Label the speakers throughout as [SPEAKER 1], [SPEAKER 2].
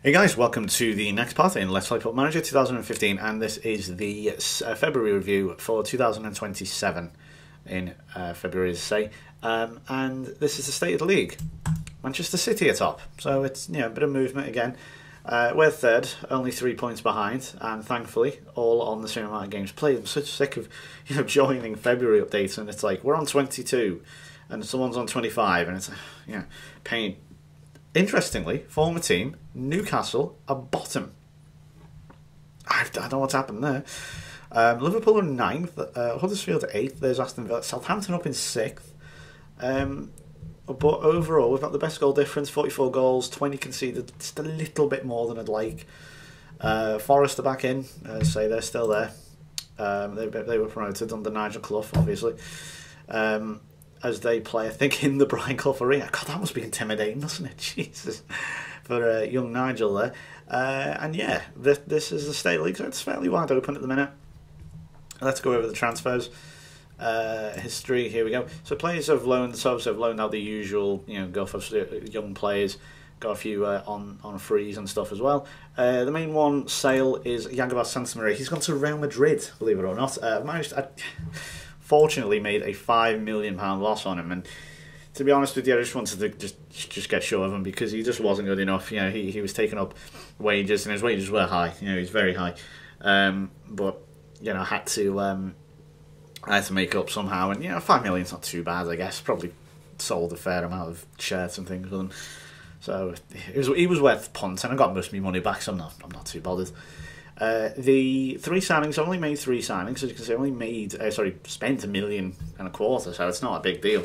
[SPEAKER 1] Hey guys, welcome to the next part in Let's Play Football Manager 2015, and this is the February review for 2027 in February, as I say. And this is the state of the league. Manchester City are top, so it's a bit of movement again. We're third, only 3 points behind, and thankfully all on the same amount of games played. I'm such sick of joining February updates, and it's like we're on 22, and someone's on 25, and it's pain. Interestingly, former team, Newcastle, are bottom. I don't know what's happened there. Liverpool are 9th, Huddersfield 8th, there's Aston Villa, Southampton up in 6th. But overall, we've got the best goal difference, 44 goals, 20 conceded, just a little bit more than I'd like. Forest are back in, say they're still there. They were promoted under Nigel Clough, obviously. As they play, I think, in the Brian Clough Arena. God, that must be intimidating, doesn't it? Jesus. For young Nigel there. And yeah, this is the state league, so it's fairly wide open at the minute. Let's go over the transfers. History, here we go. So players have loaned, have loaned out the usual, go for young players. Got a few on frees and stuff as well. The main one, sale, is Yangoba Santamaria. He's gone to Real Madrid, believe it or not. Fortunately made a £5 million loss on him, and to be honest with you, I just wanted to just get short of him because he just wasn't good enough. He was taking up wages, and his wages were high. He's very high, but I had to make up somehow, and £5 million's not too bad, I guess. Probably sold a fair amount of shirts and things with him, so he was worth punt, and I got most of my money back, so I'm not too bothered. The 3 signings, I only made 3 signings, as you can see. I only spent £1.25 million, so it's not a big deal.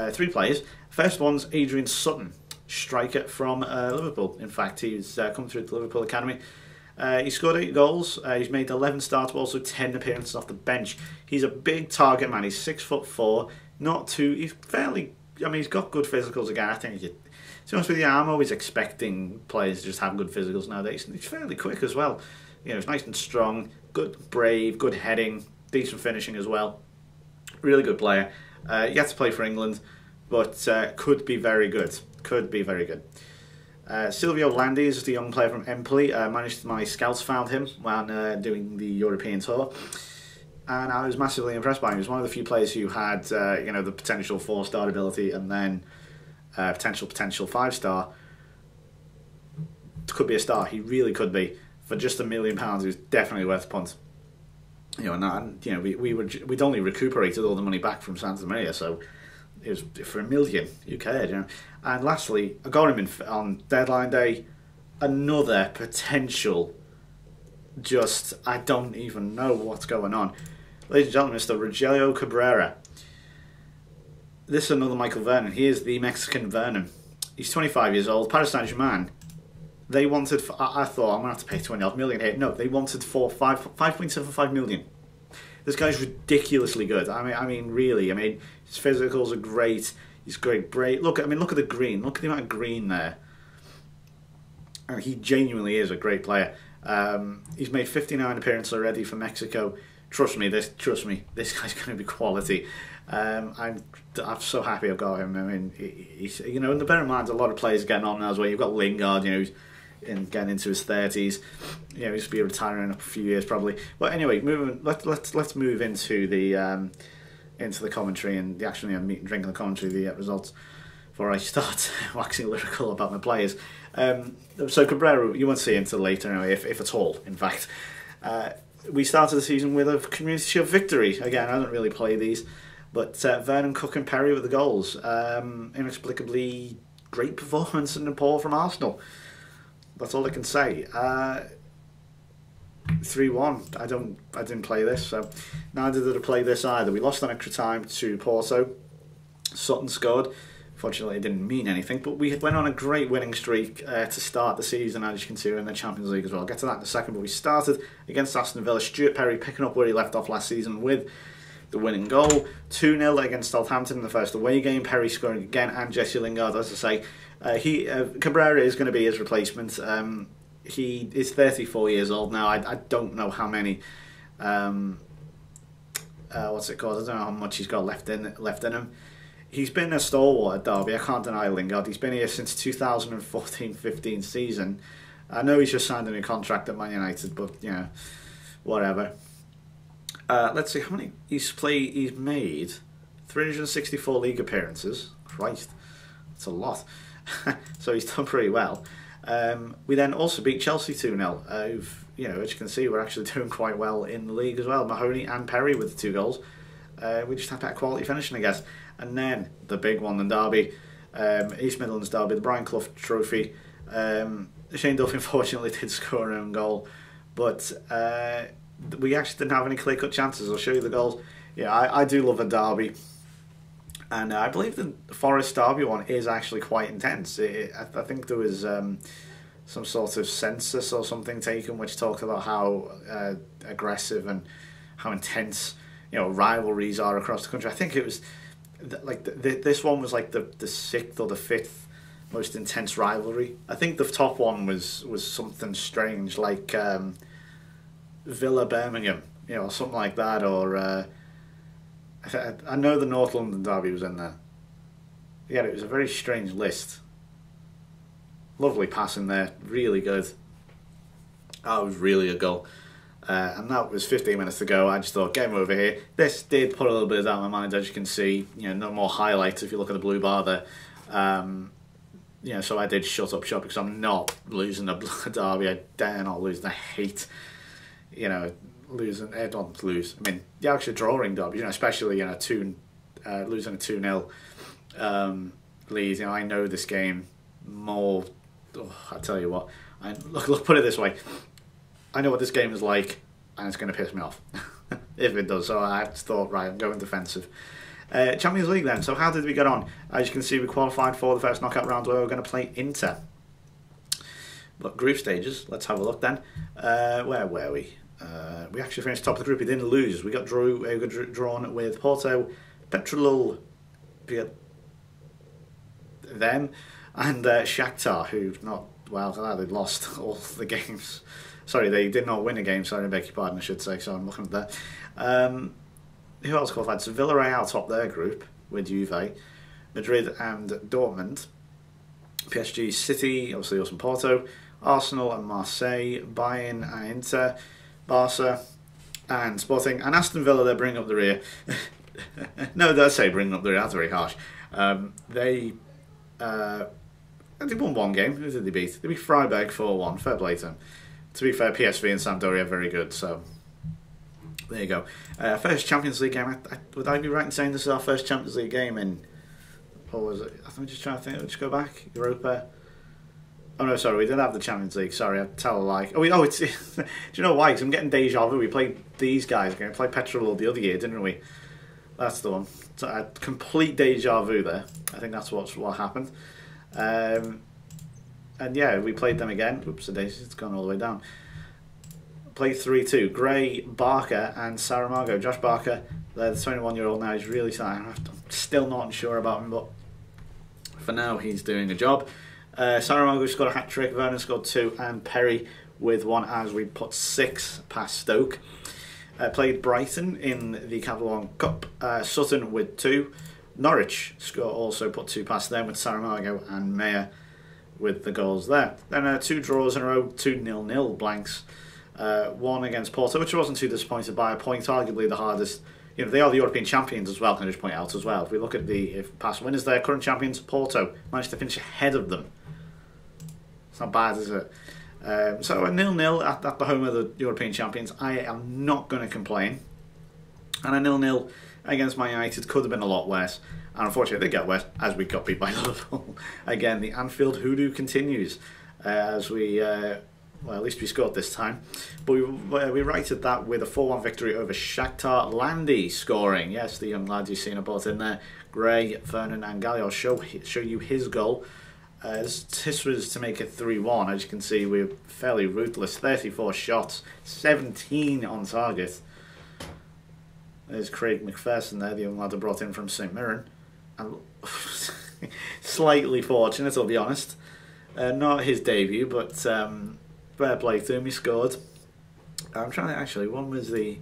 [SPEAKER 1] 3 players. First one's Adrian Sutton, striker from Liverpool. In fact, he's come through the Liverpool Academy. He scored 8 goals. He's made 11 starts, but also 10 appearances off the bench. He's a big target man. He's 6'4". He's fairly. He's got good physicals again. I think. To be honest with you, I'm always expecting players to just have good physicals nowadays. He's fairly quick as well. He's nice and strong, good, brave, good heading, decent finishing as well. Really good player. Yet to play for England, but could be very good. Silvio Landi is the young player from Empoli. My scouts found him when doing the European tour, and I was massively impressed by him. He was one of the few players who had the potential 4-star ability, and then potential 5-star. Could be a star. He really could be. For just £1 million, he was definitely worth a punt. We'd only recuperated all the money back from Santamaria, so it was for £1 million. You cared, And lastly, I got him on deadline day. Another potential. I don't even know what's going on. Ladies and gentlemen, Mr. Rogelio Cabrera. This is another Michael Vernon. He is the Mexican Vernon. He's 25 years old. Paris Saint-Germain. They wanted. I thought I'm gonna have to pay 20 odd million here. No, they wanted 5.75 million. This guy's ridiculously good. I mean, really. His physicals are great. He's great. Look at the green. Look at the amount of green there. And he genuinely is a great player. He's made 59 appearances already for Mexico. Trust me, this guy's going to be quality. I'm so happy I've got him. He's, and bear in mind, a lot of players getting on now as well. You've got Lingard, who's getting into his 30s. He's going to be retiring in a few years probably. But anyway, let's move into the commentary and the actual meat and drink of the commentary, the results, before I start waxing lyrical about my players. So Cabrera, you won't see him until later anyway, if at all, in fact. We started the season with a Community Shield victory. Again, I don't really play these, but Vernon, Cook and Perry with the goals. Inexplicably great performance in Nepal from Arsenal. That's all I can say. 3-1. I didn't play this, so neither did I play this either. We lost on extra time to Porto. Sutton scored. Fortunately, it didn't mean anything, but we went on a great winning streak to start the season, as you can see, in the Champions League as well. I'll get to that in a second, but we started against Aston Villa. Stuart Perry picking up where he left off last season with the winning goal. 2-0 against Southampton in the first away game. Perry scoring again, and Jesse Lingard, as I say. Cabrera is going to be his replacement. He is 34 years old now. I don't know how many... what's it called? I don't know how much he's got left in him. He's been a stalwart at Derby. I can't deny Lingard. He's been here since 2014-15 season. I know he's just signed a new contract at Man United, but you know, whatever. Let's see how many he's made 364 league appearances. Christ, that's a lot. So he's done pretty well. We then also beat Chelsea 2-0. Who've, you know, as you can see, we're actually doing quite well in the league as well. Mahoney and Perry with the 2 goals. We just had that quality finishing, I guess. And then the big one, the derby, East Midlands derby, the Brian Clough Trophy. Shane Duffy unfortunately did score an own goal, but we actually didn't have any clear-cut chances. I'll show you the goals. Yeah, I do love a derby. And I believe the Forest Derby one is actually quite intense. I think there was some sort of census or something taken which talked about how aggressive and how intense, you know, rivalries are across the country. I think it was like this one was like the 6th or the 5th most intense rivalry. I think the top one was something strange like Villa Birmingham, you know, or something like that, or I know the North London derby was in there. Yeah, it was a very strange list. Lovely pass in there, really good. That was really a goal. And that was 15 minutes to go. I just thought, game over here. This did put a little bit of doubt in my mind, as you can see. You know, no more highlights if you look at the blue bar there. You know, so I did shut up shop because I'm not losing a derby. I dare not lose. I hate, you know, losing. I don't lose. I mean, you're actually drawing derby, you know, especially, you know, losing a 2-0 lead. You know, I know this game more. Oh, I tell you what. Look, put it this way. I know what this game is like, and it's going to piss me off if it does. So I just thought, right, I'm going defensive. Champions League then. So how did we get on? As you can see, we qualified for the first knockout round where we're going to play Inter. But group stages, let's have a look then. Where were we? We actually finished top of the group. We didn't lose. We got drawn with Porto, Petrolul, them, and Shakhtar, who've not, well, they lost all the games. Sorry, they did not win a game. Sorry, I beg your pardon, I should say. So I'm looking at that. Who else qualified? So Villarreal top their group with Juve, Madrid and Dortmund, PSG, City, obviously also Porto, Arsenal and Marseille, Bayern and Inter, Barca and Sporting, and Aston Villa. They're bringing up the rear. No, they say bringing up the rear. That's very harsh. They won one game. Who did they beat? They beat Freiburg 4-1. Fair play to them. To be fair, PSV and Sampdoria are very good. So there you go. First Champions League game. Would I be right in saying this is our first Champions League game in? Or was it? I'm just trying to think. Let's go back. Europa. Oh no, sorry, we did have the Champions League. Sorry, I tell a lie. It's. Do you know why? Because I'm getting deja vu. We played these guys again. We played Petrol the other year, didn't we? That's the one. So a complete deja vu there. I think that's what happened. And yeah, we played them again. Oops, it's gone all the way down. Played 3-2. Gray, Barker, and Saramago. Josh Barker, the 21-year-old now, is really starting. I'm still not sure about him, but for now, he's doing a job. Saramago scored a hat-trick, Vernon scored 2, and Perry with 1 as we put 6 past Stoke. Played Brighton in the Capital One Cup, Sutton with 2. Norwich also put 2 past them with Saramago and Mayer with the goals there. Then 2 draws in a row, 2 0-0 blanks. 1 against Porto, which I wasn't too disappointed by. A point, arguably the hardest. You know, they are the European champions as well, can I just point out as well. If we look at the past winners there, current champions, Porto, managed to finish ahead of them. It's not bad, is it? So a 0-0 at the home of the European champions. I am not going to complain. And a 0-0 against Man United could have been a lot worse. And unfortunately, they get worse as we got beat by Liverpool. Again, the Anfield hoodoo continues as we, well, at least we scored this time. But we righted that with a 4-1 victory over Shakhtar. Landy scoring. Yes, the young lad you've seen both in there. Gray, Vernon and Galli. I'll show you his goal. This was to make it 3-1. As you can see, we're fairly ruthless. 34 shots, 17 on target. There's Craig McPherson there, the young lad I brought in from St Mirren. And slightly fortunate, I'll be honest. Not his debut, but fair play to him, he scored. I'm trying to actually, when was the...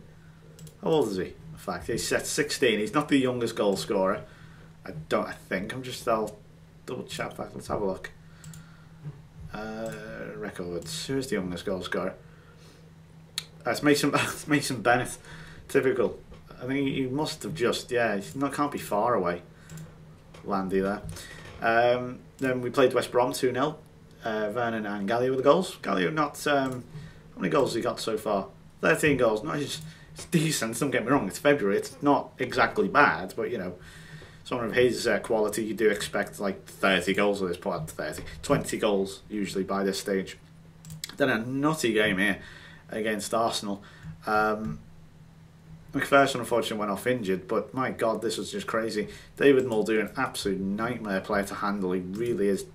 [SPEAKER 1] How old is he? In fact, he's set 16. He's not the youngest goal scorer. I think. I'll double check back. Let's have a look. Records. Who's the youngest goal scorer? It's Mason, it's Mason Bennett. Typical. I think he must have just, yeah, he can't be far away. Landy there. Then we played West Brom 2-0. Vernon and Gallio with the goals. Gallio not, how many goals has he got so far? 13 goals. No, it's decent, don't get me wrong, it's February, it's not exactly bad, but you know, someone of his quality, you do expect like 30 goals at this point, 20 goals usually by this stage. Then a nutty game here against Arsenal. McPherson unfortunately went off injured, but my God, this was just crazy. David Muldoon, an absolute nightmare player to handle. He really is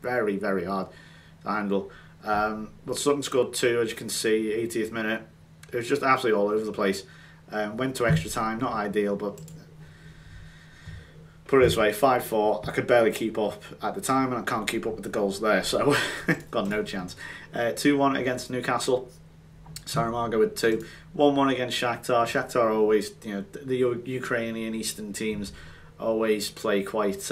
[SPEAKER 1] very, very hard to handle. But Sutton scored 2, as you can see, 80th minute. It was just absolutely all over the place. Went to extra time, not ideal, but put it this way, 5-4. I could barely keep up at the time, and I can't keep up with the goals there, so got no chance. 2-1 against Newcastle. Saramago with 2. 1-1 against Shakhtar. Shakhtar always, you know, the Ukrainian Eastern teams always play quite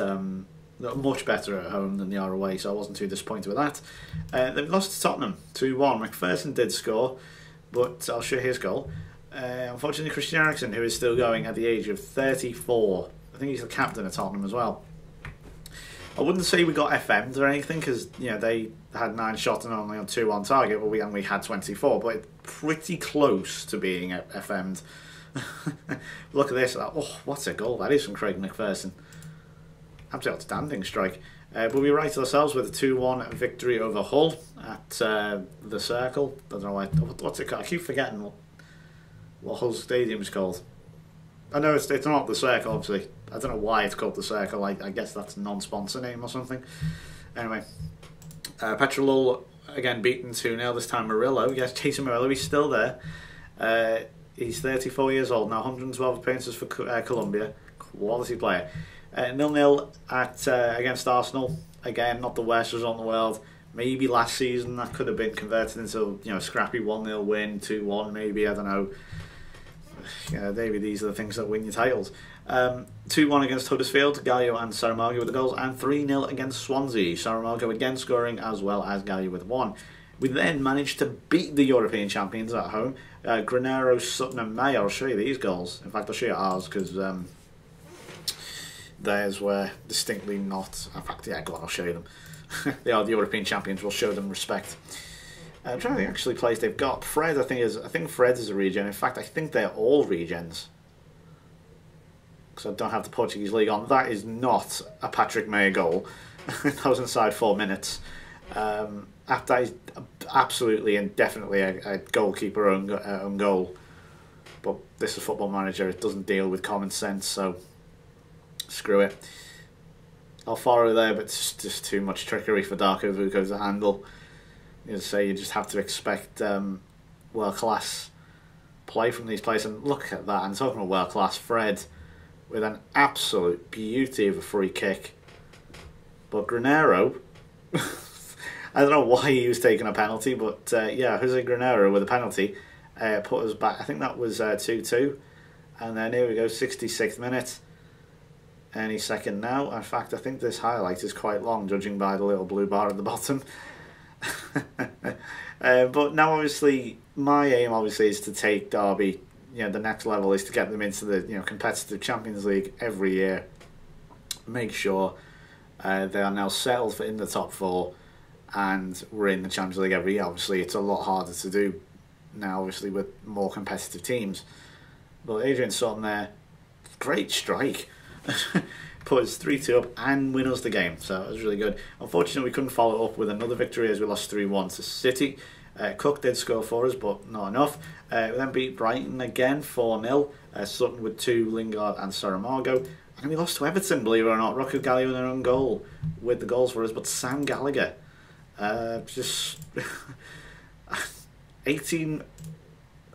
[SPEAKER 1] much better at home than they are away, so I wasn't too disappointed with that. They lost to Tottenham 2-1. McPherson did score, but I'll show his goal. Unfortunately, Christian Eriksen, who is still going at the age of 34. I think he's the captain of Tottenham as well. I wouldn't say we got FM'd or anything, because you know they had 9 shots and only on 2 on target, but we only had 24. But it's pretty close to being FM'd. Look at this! Oh, what's a goal that is from Craig McPherson! Absolutely outstanding strike. But we righted ourselves with a 2-1 victory over Hull at the Circle. I don't know what's it called. I keep forgetting what Hull Stadium is called. I know it's not the Circle, obviously. I don't know why it's called the Circle. I guess that's a non-sponsor name or something. Anyway, Petrolul again beaten 2-0. This time Murillo. Yes, Jason Murillo. He's still there. He's 34 years old now. 112 appearances for Colombia. Quality player. 0-0 against Arsenal. Again, not the worst result in the world. Maybe last season that could have been converted into a scrappy 1-0 win, 2-1 maybe, I don't know. Maybe these are the things that win your titles. 2-1 against Huddersfield, Gallio and Saramago with the goals, and 3-0 against Swansea. Saramago again scoring as well as Gallio with 1. We then managed to beat the European champions at home. Granero, Sutton and May. I'll show you these goals. In fact, I'll show you ours because theirs were distinctly not. In fact, yeah, go on, I'll show you them. They are the European champions. We'll show them respect. I'm trying to think actually plays they've got. Fred, I think Fred is a regen. In fact, I think they're all regens. Because I don't have the Portuguese league on. That is not a Patrick Mayer goal. That was inside 4 minutes. That is absolutely and definitely a goalkeeper own goal. But this is Football Manager. It doesn't deal with common sense, so screw it. Alfaro there, but it's just too much trickery for Darko Vuko to handle. You just have to expect world-class play from these players. And look at that, I'm talking about world-class. Fred with an absolute beauty of a free kick. But Granero, I don't know why he was taking a penalty, but yeah, Jose Granero with a penalty put us back. I think that was 2-2. And then here we go, 66th minute. Any second now. In fact, I think this highlight is quite long, judging by the little blue bar at the bottom. But now, obviously, my aim is to take Derby. The next level is to get them into the competitive Champions League every year. Make sure they are now settled in the top 4, and we're in the Champions League every year. Obviously, it's a lot harder to do now, obviously, with more competitive teams. But Adrian Sutton there, great strike. Put us 3-2 up and win us the game, so it was really good. Unfortunately, we couldn't follow up with another victory as we lost 3-1 to City. Cook did score for us, but not enough. We then beat Brighton again 4-0. Sutton with 2, Lingard and Saramago. And we lost to Everton, believe it or not. Rocco Gallio in their own goal with the goals for us, but Sam Gallagher just 18.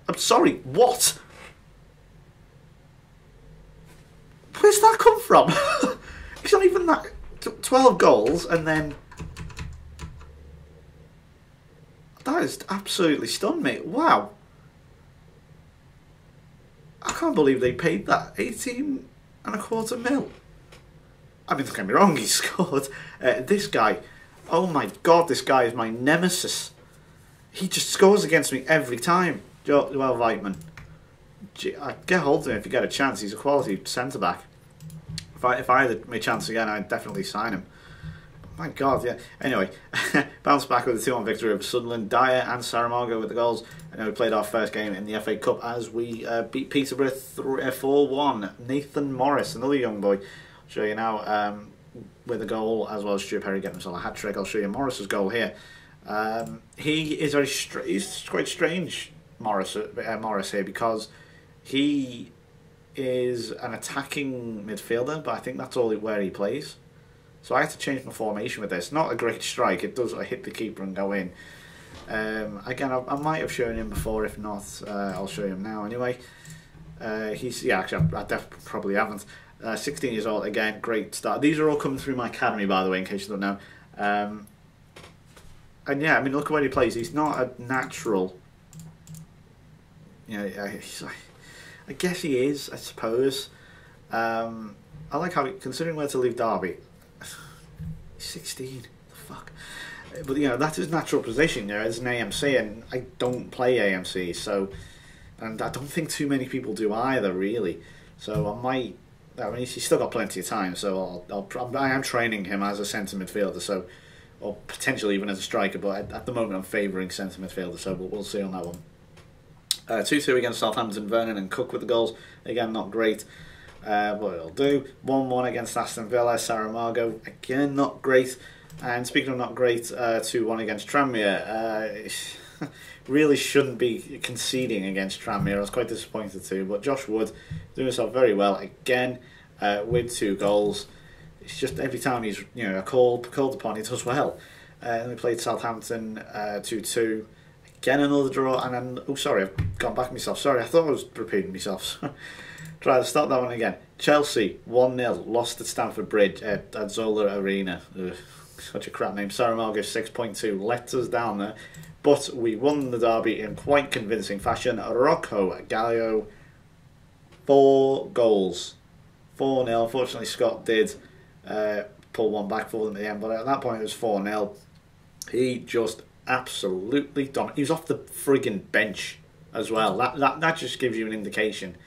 [SPEAKER 1] I'm sorry, what? Where's that come from? It's not even that. 12 goals and then... That has absolutely stunned me. Wow. I can't believe they paid that. 18.25 mil. I mean, don't get me wrong, he scored. This guy, Oh my god, this guy is my nemesis. He just scores against me every time. Joel Weitman. Get hold of him if you get a chance. He's a quality centre-back. If I had my chance again, I'd definitely sign him. My God, yeah. Anyway, bounce back with a 2-1 victory over Sunderland. Dyer and Saramago with the goals. And we played our first game in the FA Cup as we beat Peterborough 4-1. Nathan Morris, another young boy. I'll show you now with a goal, as well as Stuart Perry getting himself a hat-trick. I'll show you Morris's goal here. He is he's quite strange, Morris here, because he is an attacking midfielder, but I think that's all where he plays. So I had to change my formation with this. Not a great strike. It does hit the keeper and go in. Again, I might have shown him before. If not, I'll show him now anyway. Actually, I definitely probably haven't. 16 years old, again, great start. These are all coming through my academy, by the way, in case you don't know. And yeah, I mean, look at where he plays. He's not a natural. You know, I guess he is, I suppose. I like how, considering where to leave Derby, he's 16. The fuck. But you know, that's his natural position. You know, as an AMC, and I don't play AMC, so, and I don't think too many people do either, really. So I might. I mean, he's still got plenty of time, so I am training him as a centre midfielder, so, or potentially even as a striker. But at the moment, I'm favouring centre midfielder, so we'll see on that one. 2-2 against Southampton. Vernon and Cook with the goals. Again, not great. But it'll do. 1-1 against Aston Villa. Saramago, again, not great. And speaking of not great, 2-1 against Tranmere. Really shouldn't be conceding against Tranmere. I was quite disappointed too. But Josh Wood doing himself very well again with 2 goals. It's just every time he's called upon, he does well. And we played Southampton 2-2. Again, another draw, and then, oh sorry, I've gone back myself. Sorry, I thought I was repeating myself. Try to start that one again. Chelsea 1-0, lost at Stamford Bridge at Zola Arena. Ugh, such a crap name. Saramago 6.2 let us down there, but we won the derby in quite convincing fashion. Rocco Gallio, 4 goals, 4-0. Unfortunately, Scott did pull one back for them at the end, but at that point it was 4-0. He just absolutely dominated. He was off the friggin' bench as well. That just gives you an indication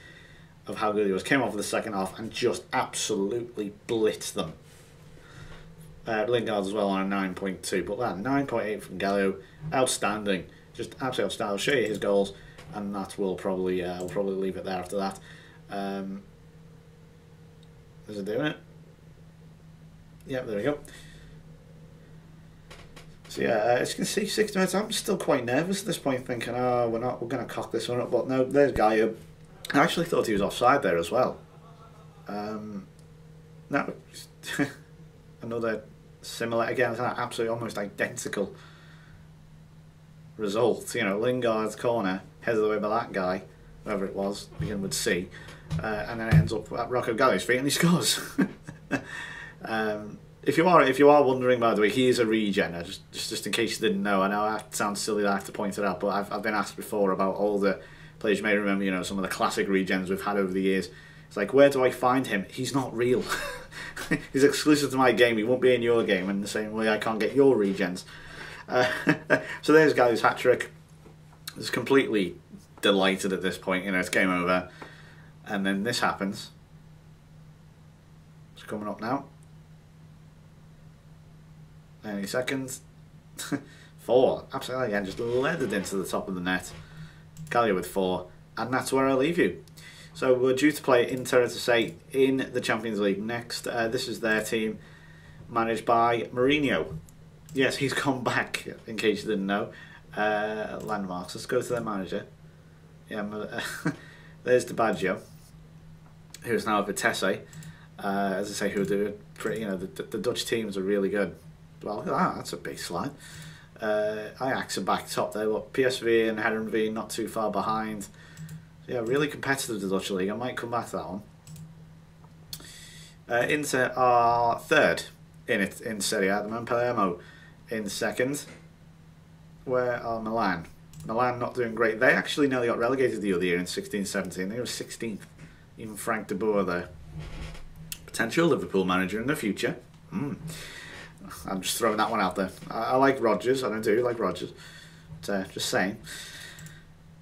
[SPEAKER 1] of how good he was. Came off for the second half and just absolutely blitzed them. Lingard as well on a 9.2, but that 9.8 from Gallio, outstanding, just absolutely outstanding. I'll show you his goals, and that will probably we'll probably leave it there after that. Is it doing it? Yep, there we go. So yeah, as you can see, 6 minutes. I'm still quite nervous at this point, thinking, oh, we're going to cock this one up. But no, there's Gallio. I actually thought he was offside there as well. No, another similar, again, it's an absolutely almost identical result. You know, Lingard's corner, headed away by that guy, whoever it was, begin with C, and then it ends up at Rocco Gallio's feet and he scores. If you are wondering, by the way, he is a regen. Just in case you didn't know. I know it sounds silly that I have to point it out, but I've been asked before about all the players. You may remember, you know, some of the classic regens we've had over the years. It's like, where do I find him? He's not real. He's exclusive to my game. He won't be in your game in the same way I can't get your regens. So there's Gallio's hat-trick. I was completely delighted at this point. You know, it's game over. And then this happens. It's coming up now. Any seconds. 4. Absolutely, again, just leathered into the top of the net. Gallio with 4. And that's where I'll leave you. So we're due to play Inter, to say, in the Champions League next. This is their team, managed by Mourinho. Yes, he's come back, in case you didn't know. Landmarks. Let's go to their manager. Yeah, there's Di Baggio, who's now at Vitesse. As I say, who do pretty. You know, the Dutch teams are really good. Well, look at that. That's a big slide. Ajax are back top there. But PSV and Heerenveen not too far behind. Yeah, really competitive, the Dutch league. I might come back to that one. Inter are third in Serie A at the moment. Palermo in second. Where are Milan? Milan not doing great. They actually nearly got relegated the other year in 16-17. They were 16th. Even Frank de Boer there. Potential Liverpool manager in the future. I'm just throwing that one out there. I like Rodgers, and I do like Rodgers. But, just saying.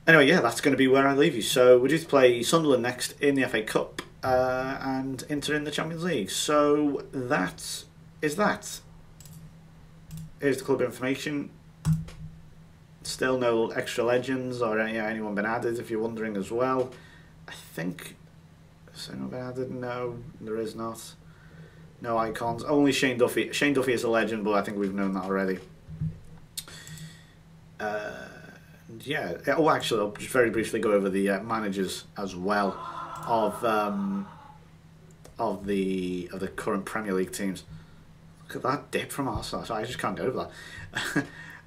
[SPEAKER 1] Anyway, yeah, that's going to be where I leave you. So we're due to play Sunderland next in the FA Cup and Inter in the Champions League. So that is that. Here's the club information. Still no extra legends or anyone been added, if you're wondering as well. I think... Has anyone been added? No, there is not. No icons. Only Shane Duffy. Shane Duffy is a legend, but I think we've known that already. Yeah. Oh, actually, I'll just very briefly go over the managers as well of the current Premier League teams. Look at that dip from Arsenal. So I just can't get over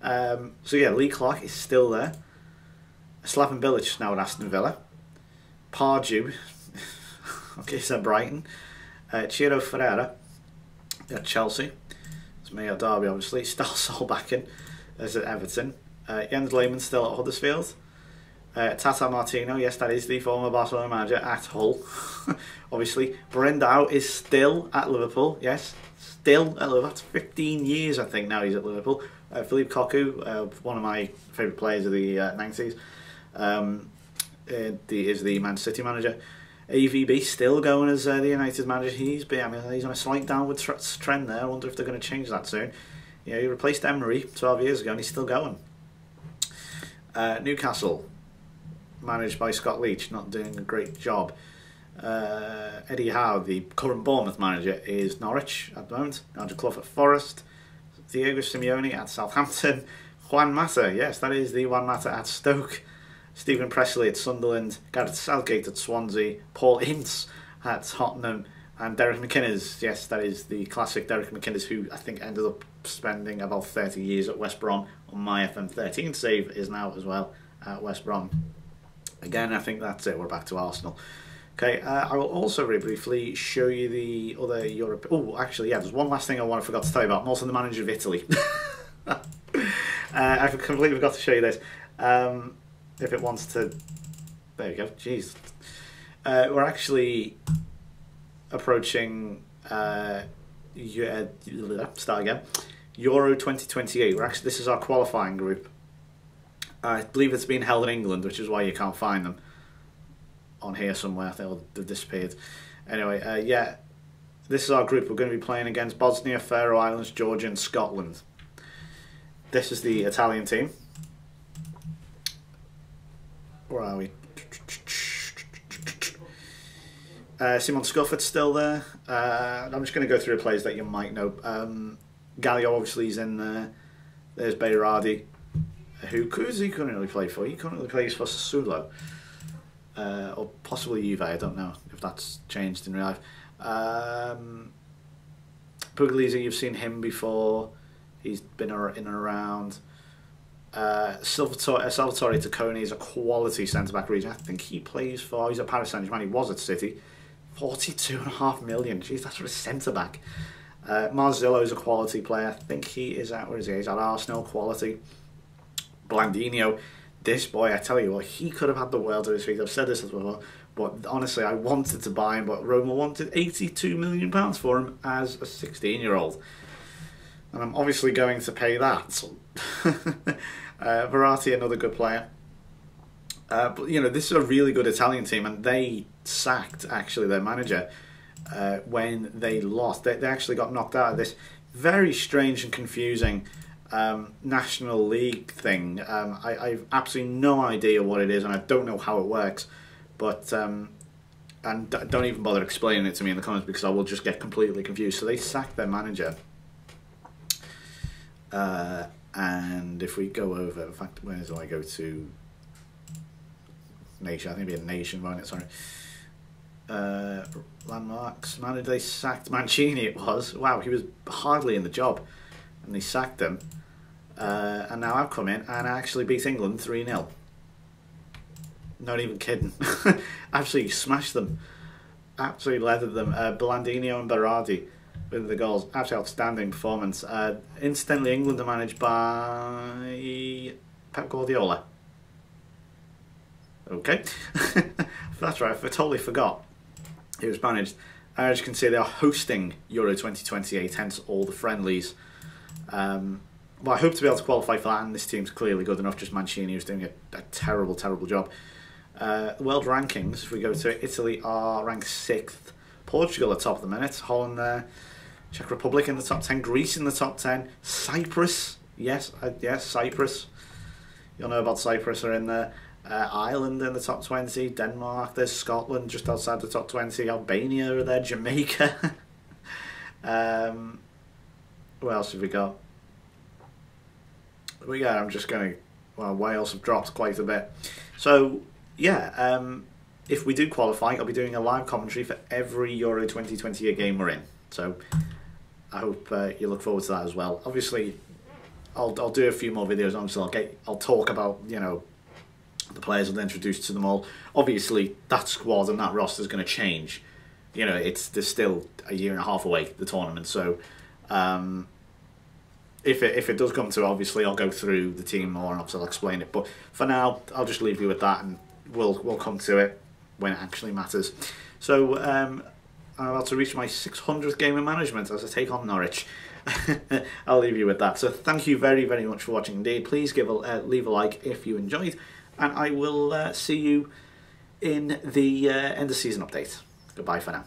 [SPEAKER 1] that. So yeah, Lee Clark is still there. Slaven Bilic is now at Aston Villa. Pardew, okay, he's at Brighton. Ciro Ferreira at Chelsea. It's me at Derby, obviously. Stal Solbakken is at Everton. Jens Lehmann still at Huddersfield. Tata Martino, yes, that is the former Barcelona manager, at Hull. Obviously, Brendao is still at Liverpool, yes, still at Liverpool. That's 15 years, I think, now he's at Liverpool. Philippe Cocu, one of my favourite players of the 90s, is the Man City manager. AVB still going as the United manager. He's on a slight downward trend there. I wonder if they're going to change that soon. He replaced Emery 12 years ago and he's still going. Newcastle, managed by Scott Leach, not doing a great job. Eddie Howe, the current Bournemouth manager, is Norwich at the moment. Nigel Clough at Forest. Diego Simeone at Southampton. Juan Mata, yes, that is the Juan Mata at Stoke. Stephen Pressley at Sunderland. Gareth Southgate at Swansea. Paul Ince at Tottenham. And Derek McInnes, yes, that is the classic Derek McInnes, who I think ended up spending about 30 years at West Brom on my FM13 save, is now as well at West Brom. Again, I think that's it. We're back to Arsenal. Okay, I will also very briefly show you the other Europe. Oh, actually, yeah, there's one last thing I forgot to tell you about. I'm also the manager of Italy. I completely forgot to show you this. If it wants to... There you go. Jeez. We're actually approaching... start again. Euro 2028. This is our qualifying group. I believe it's being held in England, which is why you can't find them on here somewhere. I think they've disappeared. Anyway, yeah, this is our group. We're going to be playing against Bosnia, Faroe Islands, Georgia and Scotland. This is the Italian team. Where are we? Simon Scufford's still there. I'm just going to go through the players that you might know. Gallio obviously is in there. There's Berardi. Who does he currently play for? He currently plays for Sassuolo. Or possibly Juve, I don't know if that's changed in real life. Puglisi, you've seen him before. He's been in and around. Salvatore Tacconi is a quality centre-back region. I think he plays for... He's at Paris Saint-Germain. He was at City. 42.5 million. Jeez, that's for a centre-back. Marzillo is a quality player. I think he is at... Where is he? He's at Arsenal. Quality. Blandinho. This boy, I tell you what, he could have had the world at his feet. I've said this as well. But honestly, I wanted to buy him, but Roma wanted £82 million for him as a 16-year-old. And I'm obviously going to pay that. Verratti, another good player. But, this is a really good Italian team, and they sacked, actually, their manager when they lost. They actually got knocked out of this very strange and confusing National League thing. I've absolutely no idea what it is, and I don't know how it works. But, and don't even bother explaining it to me in the comments, because I will just get completely confused. So they sacked their manager. And if we go over, in fact, where do I go to? Nation, I think it'd be a nation, won't it? Sorry. Landmarks. Man, they sacked Mancini, it was. Wow, he was hardly in the job. And they sacked him. And now I've come in and I actually beat England 3-0. Not even kidding. Absolutely smashed them. Absolutely leathered them. Blandinho and Berardi with the goals. Absolutely outstanding performance. Incidentally, England are managed by Pep Guardiola. Okay. That's right, I totally forgot. He was managed As you can see, they are hosting Euro 2028, hence all the friendlies. Well, I hope to be able to qualify for that, and this team's clearly good enough, just Mancini who's doing a terrible, terrible job. World rankings, if we go to Italy, are ranked 6th. Portugal at top of the minute. Holland there. Czech Republic in the top 10. Greece in the top 10. Cyprus, yes, Cyprus. You'll know about Cyprus are in there. Ireland in the top 20. Denmark, there's Scotland just outside the top 20. Albania are there. Jamaica. What else have we got? Well, yeah, I'm just going to... Well, Wales have dropped quite a bit. So, yeah, if we do qualify, I'll be doing a live commentary for every Euro 2020 game we're in. So, I hope you look forward to that as well. Obviously, I'll do a few more videos. Obviously, I'll talk about, you know, the players I'll introduce to them all. Obviously, that squad and that roster is going to change. You know, there's still a year and a half away, the tournament. So, if it does come to it, obviously I'll go through the team more and obviously I'll explain it. But for now, I'll just leave you with that, and we'll come to it when it actually matters. So I'm about to reach my 600th game of management as I take on Norwich. I'll leave you with that. So thank you very, very much for watching indeed. Please leave a like if you enjoyed, and I will see you in the end of season update. Goodbye for now.